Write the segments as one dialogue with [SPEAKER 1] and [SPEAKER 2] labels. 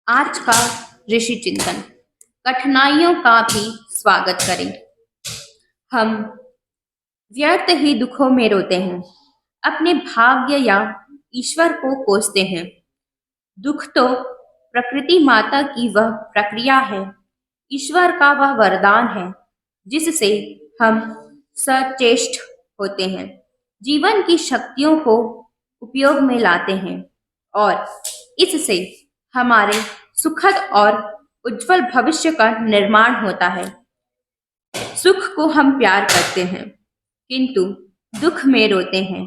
[SPEAKER 1] आज का ऋषि चिंतन कठिनाइयों का भी स्वागत करें। हम व्यर्थ ही दुखों में रोते हैं, अपने भाग्य या ईश्वर को कोसते हैं। दुख तो प्रकृति माता की वह प्रक्रिया है, ईश्वर का वह वरदान है जिससे हम सचेष्ट होते हैं, जीवन की शक्तियों को उपयोग में लाते हैं और इससे हमारे सुखद और उज्जवल भविष्य का निर्माण होता है। सुख को हम प्यार करते हैं किंतु दुख में रोते हैं,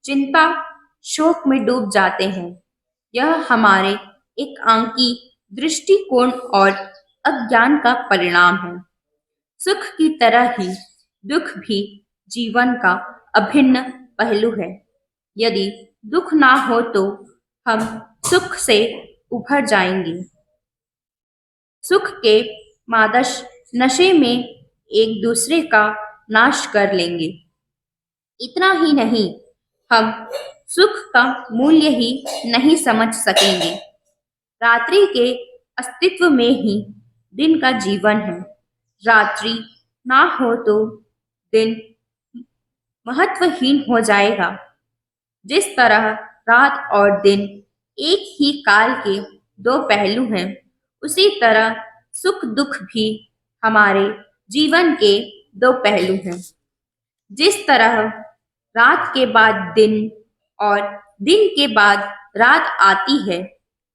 [SPEAKER 1] चिंता शोक में डूब जाते हैं। यह हमारे एकांकी दृष्टिकोण और अज्ञान का परिणाम है। सुख की तरह ही दुख भी जीवन का अभिन्न पहलू है। यदि दुख ना हो तो हम सुख से उभर जाएंगे। सुख के मादश नशे में एक दूसरे का नाश कर लेंगे। इतना ही नहीं, हम सुख का मूल्य ही नहीं समझ सकेंगे। रात्रि के अस्तित्व में ही दिन का जीवन है। रात्रि ना हो तो दिन महत्वहीन हो जाएगा। जिस तरह रात और दिन एक ही काल के दो पहलू हैं, उसी तरह सुख दुख भी हमारे जीवन के दो पहलू हैं। जिस तरह रात के बाद दिन और दिन के बाद रात आती है,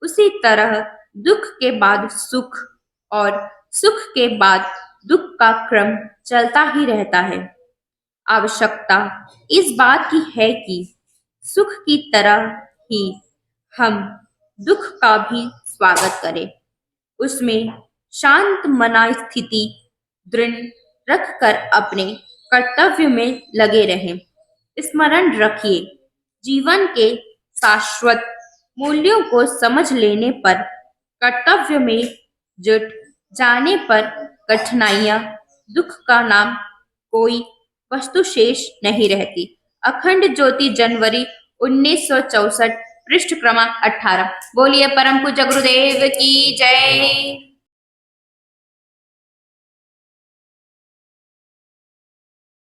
[SPEAKER 1] उसी तरह दुख के बाद सुख और सुख के बाद दुख का क्रम चलता ही रहता है। आवश्यकता इस बात की है कि सुख की तरह ही हम दुख का भी स्वागत करें, उसमें शांत मना स्थिति दृढ़ रखकर अपने कर्तव्य में लगे रहें। स्मरण रखिए, जीवन के शाश्वत मूल्यों को समझ लेने पर, कर्तव्य में जुट जाने पर कठिनाइयां दुख का नाम कोई वस्तु शेष नहीं रहती। अखंड ज्योति जनवरी 1964 पृष्ठ क्रमांक 18। बोलिए परम पूज्य गुरुदेव की जय।